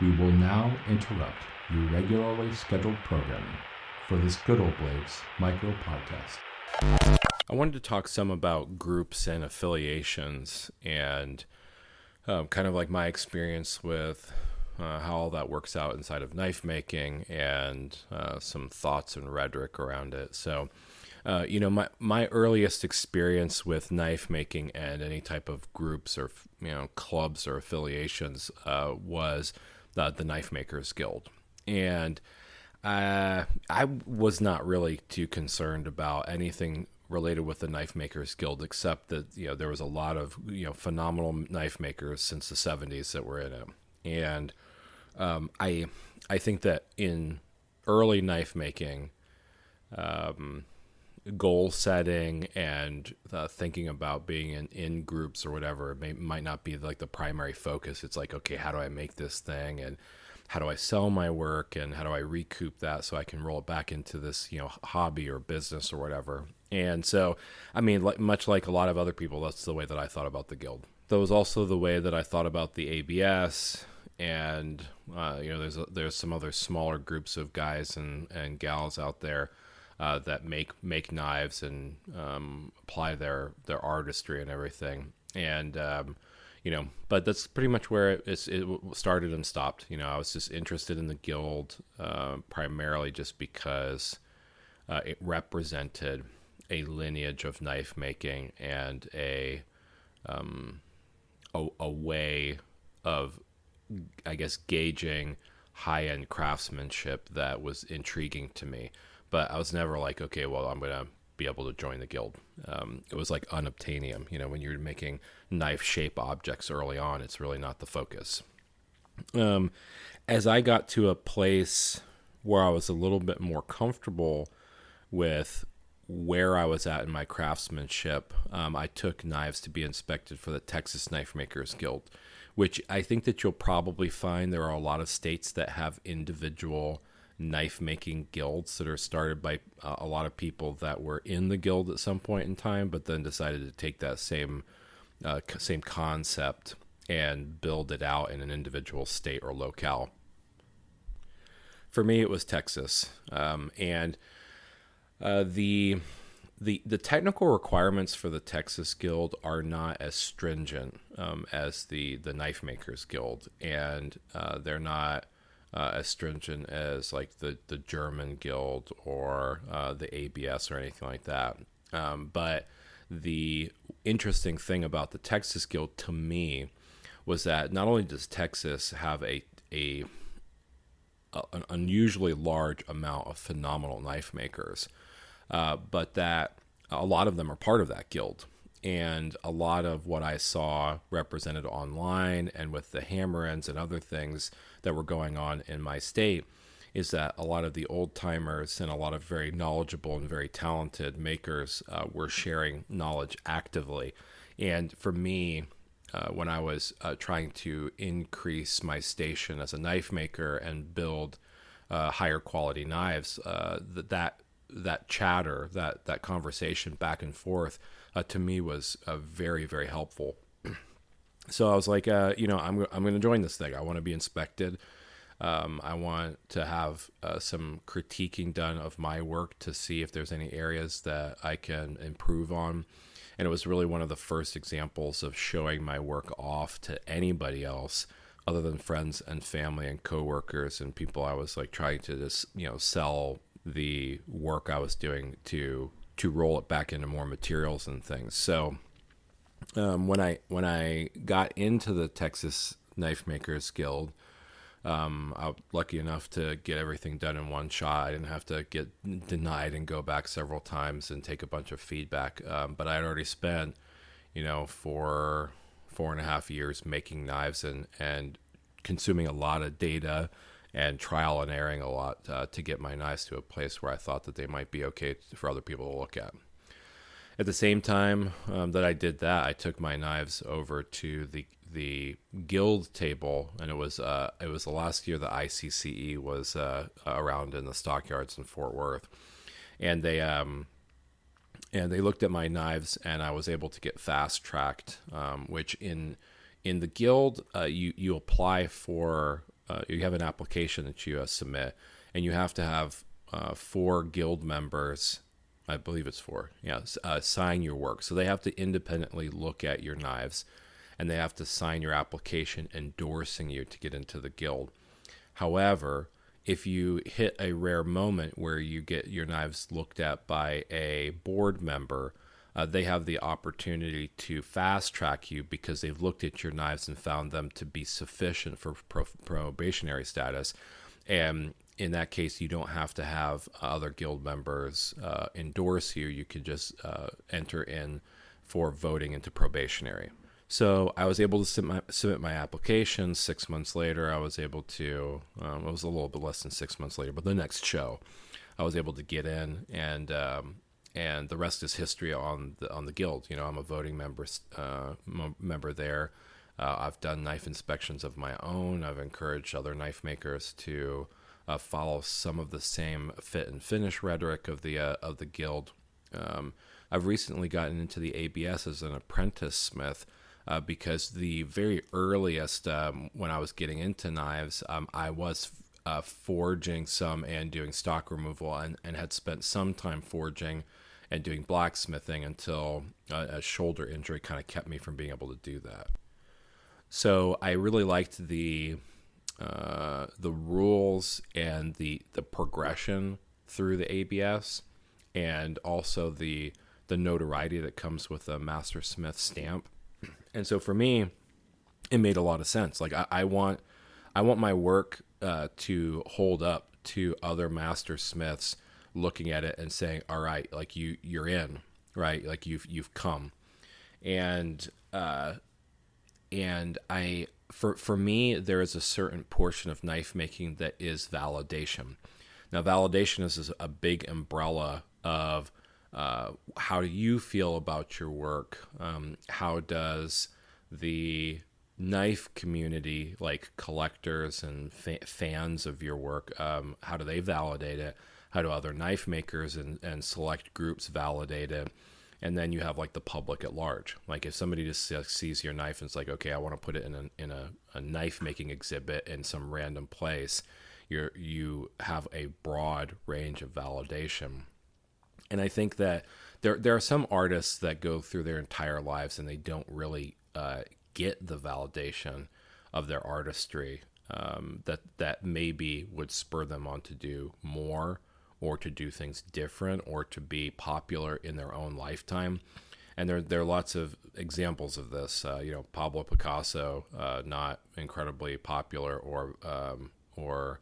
We will now interrupt your regularly scheduled programming for this Good Old Blades micro podcast. I wanted to talk some about groups and affiliations and kind of like my experience with how all that works out inside of knife making and some thoughts and rhetoric around it. So, my earliest experience with knife making and any type of groups or, clubs or affiliations was the Knife Makers Guild. And I was not really too concerned about anything related with the Knife Makers Guild, except that, there was a lot of, phenomenal knife makers since the 70s that were in it. And I think that in early knife making, goal setting and thinking about being in groups or whatever might not be like the primary focus. It's like, okay, how do I make this thing, and how do I sell my work, and how do I recoup that so I can roll it back into this hobby or business or whatever. And so, much like a lot of other people, that's the way that I thought about the guild. That was also the way that I thought about the ABS. And there's some other smaller groups of guys and gals out there that make knives and apply their artistry and everything. And but that's pretty much where it started and stopped. I was just interested in the guild primarily just because it represented a lineage of knife making and a way of, I guess, gauging high-end craftsmanship that was intriguing to me. But I was never like, okay, well, I'm going to be able to join the guild. It was like unobtainium. When you're making knife-shape objects early on, it's really not the focus. As I got to a place where I was a little bit more comfortable with where I was at in my craftsmanship, I took knives to be inspected for the Texas Knife Makers Guild, which I think that you'll probably find there are a lot of states that have individual knife making guilds that are started by a lot of people that were in the guild at some point in time, but then decided to take that same concept and build it out in an individual state or locale. For me, it was Texas, and the technical requirements for the Texas Guild are not as stringent as the Knife Makers Guild, and they're not as stringent as like the German Guild or the ABS or anything like that. But the interesting thing about the Texas Guild to me was that not only does Texas have an unusually large amount of phenomenal knife makers, but that a lot of them are part of that guild. And a lot of what I saw represented online and with the hammer-ins and other things that were going on in my state is that a lot of the old-timers and a lot of very knowledgeable and very talented makers were sharing knowledge actively. And for me, when I was trying to increase my station as a knife maker and build higher quality knives, that chatter, that conversation back and forth, to me was very, very helpful. So I was like, I'm going to join this thing. I want to be inspected. I want to have some critiquing done of my work to see if there's any areas that I can improve on. And it was really one of the first examples of showing my work off to anybody else other than friends and family and coworkers and people I was like trying to just, sell the work I was doing to roll it back into more materials and things. So when I got into the Texas Knife Makers Guild, I was lucky enough to get everything done in one shot. I didn't have to get denied and go back several times and take a bunch of feedback. But I had already spent, 4.5 years making knives and consuming a lot of data and trial and erroring a lot to get my knives to a place where I thought that they might be okay for other people to look at. At the same time that I did that, I took my knives over to the guild table, and it was the last year the ICCE was around in the stockyards in Fort Worth, and they looked at my knives, and I was able to get fast tracked, which in the guild you apply for you have an application that you submit, and you have to have 4 guild members. I believe it's 4. Yeah, sign your work. So they have to independently look at your knives, and they have to sign your application endorsing you to get into the guild. However, if you hit a rare moment where you get your knives looked at by a board member, they have the opportunity to fast track you because they've looked at your knives and found them to be sufficient for probationary status. And in that case, you don't have to have other guild members endorse you. You can just enter in for voting into probationary. So I was able to submit my application. 6 months later, I was able to, it was a little bit less than 6 months later, but the next show, I was able to get in, and the rest is history on the guild. You know, I'm a voting member there. I've done knife inspections of my own. I've encouraged other knife makers to follow some of the same fit and finish rhetoric of the guild. I've recently gotten into the ABS as an apprentice smith. Because the very earliest, when I was getting into knives, I was forging some and doing stock removal, and had spent some time forging and doing blacksmithing until a shoulder injury kind of kept me from being able to do that. So I really liked the rules and the progression through the ABS, and also the notoriety that comes with a Master Smith stamp. And so for me, it made a lot of sense. Like I want my work to hold up to other master smiths looking at it and saying, all right, like you're in, right? Like you've come. And for me, there is a certain portion of knife making that is validation. Now, validation is a big umbrella of how do you feel about your work? How does the knife community, like collectors and fans of your work, how do they validate it? How do other knife makers and select groups validate it? And then you have like the public at large. Like if somebody just sees your knife and it's like, okay, I want to put it in a knife making exhibit in some random place, you have a broad range of validation. And I think that there are some artists that go through their entire lives and they don't really get the validation of their artistry that maybe would spur them on to do more, or to do things different, or to be popular in their own lifetime. And there are lots of examples of this. Pablo Picasso, not incredibly popular or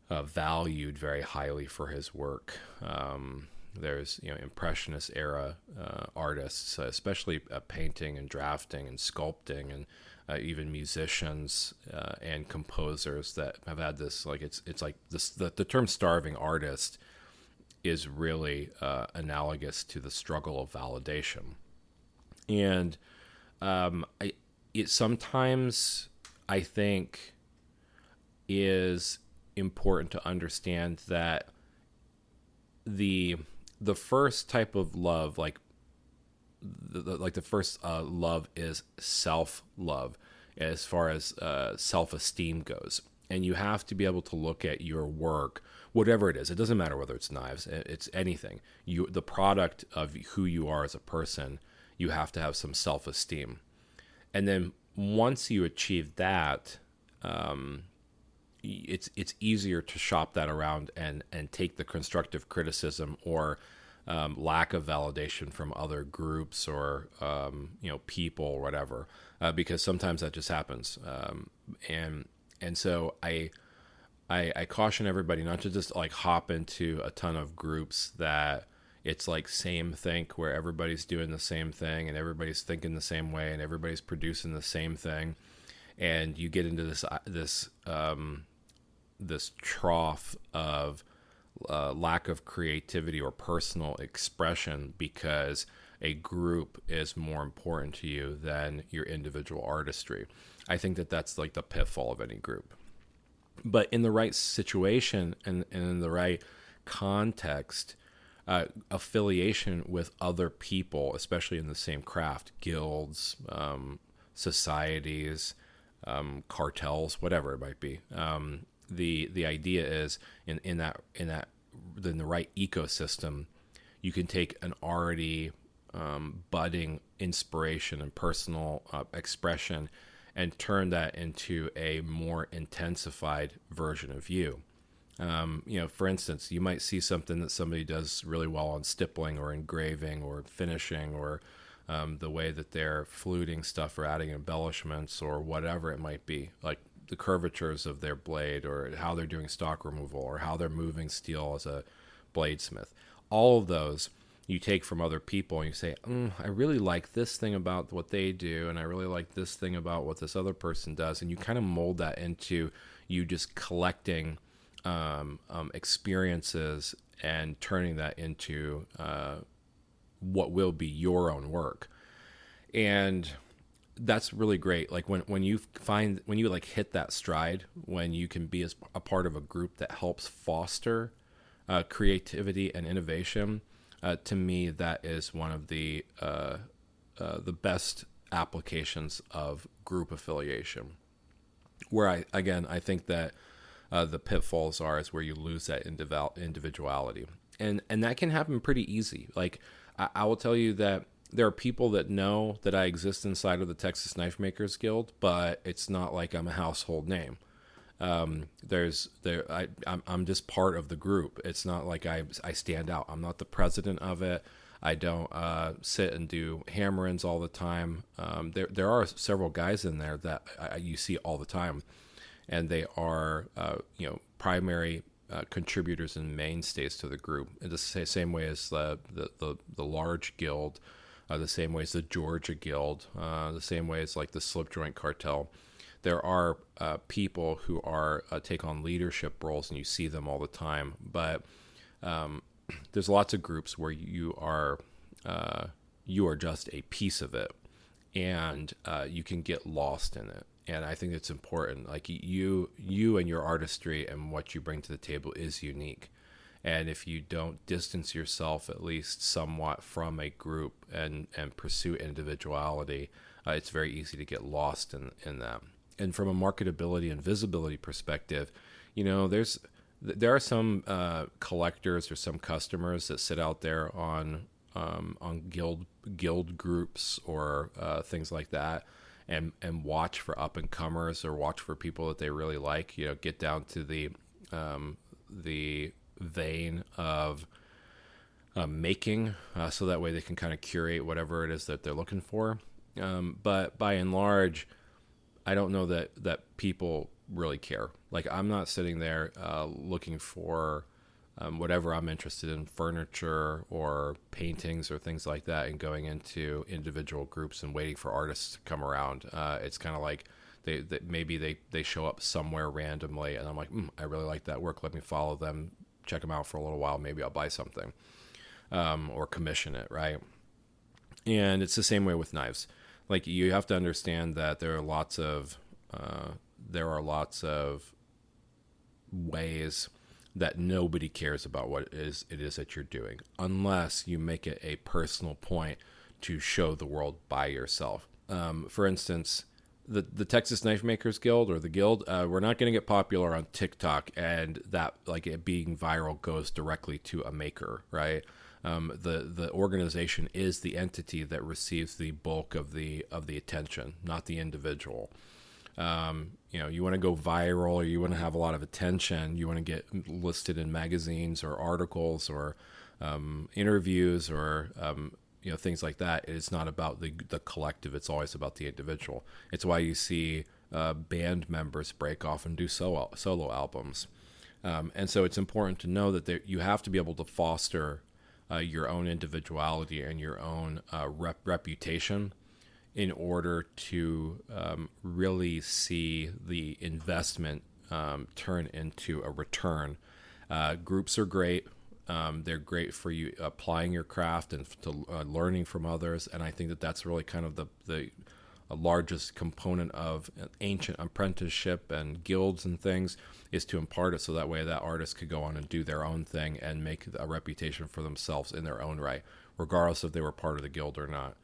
valued very highly for his work. There's Impressionist era artists, especially painting and drafting and sculpting, and even musicians and composers that have had this, like it's like this, the term starving artist is really analogous to the struggle of validation. And it sometimes, I think, is important to understand that the first type of love, like the first love is self-love, as far as self-esteem goes. And you have to be able to look at your work, whatever it is. It doesn't matter whether it's knives, it's anything. The product of who you are as a person, you have to have some self-esteem. And then once you achieve that, it's easier to shop that around and take the constructive criticism or lack of validation from other groups or people or whatever, because sometimes that just happens. And so I caution everybody not to just like hop into a ton of groups that it's like same think, where everybody's doing the same thing and everybody's thinking the same way and everybody's producing the same thing, and you get into this trough of lack of creativity or personal expression because a group is more important to you than your individual artistry. I think that's like the pitfall of any group. But in the right situation and in the right context, affiliation with other people, especially in the same craft, guilds, societies, cartels, whatever it might be. The idea is in the right ecosystem, you can take an already budding inspiration and personal expression and turn that into a more intensified version of you. For instance, you might see something that somebody does really well on stippling or engraving or finishing, or the way that they're fluting stuff or adding embellishments or whatever it might be, like the curvatures of their blade or how they're doing stock removal or how they're moving steel as a bladesmith. All of those you take from other people and you say, I really like this thing about what they do, and I really like this thing about what this other person does, and you kind of mold that into you just collecting experiences and turning that into what will be your own work. And that's really great. Like when you like hit that stride, when you can be a part of a group that helps foster creativity and innovation, to me, that is one of the best applications of group affiliation. Where I think that the pitfalls is where you lose that individuality, and that can happen pretty easy. Like I will tell you that there are people that know that I exist inside of the Texas Knife Makers Guild, but it's not like I'm a household name. I'm just part of the group. It's not like I stand out. I'm not the president of it. I don't sit and do hammer-ins all the time. There are several guys in there that you see all the time, and they are primary contributors and mainstays to the group in the same way as the large guild, the same way as the Georgia Guild, the same way as like the Slip Joint Cartel. There are people who are take on leadership roles, and you see them all the time. But there's lots of groups where you are just a piece of it, and you can get lost in it. And I think it's important. Like you and your artistry and what you bring to the table is unique. And if you don't distance yourself at least somewhat from a group and pursue individuality, it's very easy to get lost in that. And from a marketability and visibility perspective, there are some collectors or some customers that sit out there on guild groups or things like that, and watch for up and comers or watch for people that they really like. Get down to the vein of making, so that way they can kind of curate whatever it is that they're looking for. But by and large, I don't know that people really care. Like I'm not sitting there looking for whatever I'm interested in, furniture or paintings or things like that, and going into individual groups and waiting for artists to come around. It's kind of like maybe they show up somewhere randomly, and I'm like, I really like that work. Let me follow them, check them out for a little while. Maybe I'll buy something or commission it, right? And it's the same way with knives. Like you have to understand that there are lots of ways that nobody cares about what it is that you're doing, unless you make it a personal point to show the world by yourself. For instance, the Texas Knife Makers Guild or the Guild, we're not going to get popular on TikTok, and that like it being viral goes directly to a maker, right? The organization is the entity that receives the bulk of the attention, not the individual. You want to go viral, or you want to have a lot of attention. You want to get listed in magazines or articles or interviews or things like that. It's not about the collective. It's always about the individual. It's why you see band members break off and do solo albums. And so it's important to know that you have to be able to foster your own individuality and your own reputation in order to really see the investment turn into a return. Groups are great. They're great for you applying your craft and to learning from others. And I think that that's really kind of the largest component of ancient apprenticeship and guilds and things, is to impart it so that way that artist could go on and do their own thing and make a reputation for themselves in their own right, regardless if they were part of the guild or not.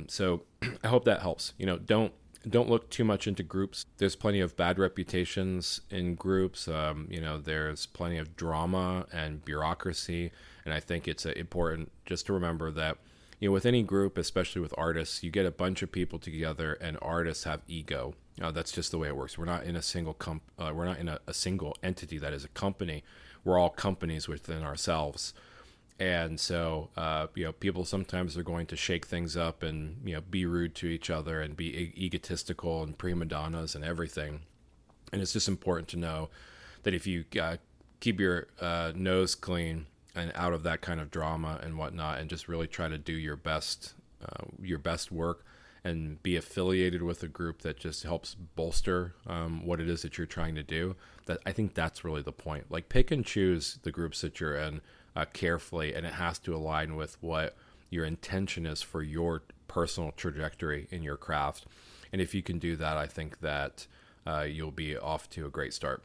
So I hope that helps. Don't don't look too much into groups. There's plenty of bad reputations in groups. There's plenty of drama and bureaucracy. And I think it's important just to remember that, with any group, especially with artists, you get a bunch of people together, and artists have ego. That's just the way it works. We're not in a single we're not in a single entity that is a company. We're all companies within ourselves. And so, people sometimes are going to shake things up and, be rude to each other and be egotistical and prima donnas and everything. And it's just important to know that if you keep your nose clean and out of that kind of drama and whatnot, and just really try to do your best work and be affiliated with a group that just helps bolster what it is that you're trying to do, that I think that's really the point. Like, pick and choose the groups that you're in carefully, and it has to align with what your intention is for your personal trajectory in your craft. And if you can do that, I think that you'll be off to a great start.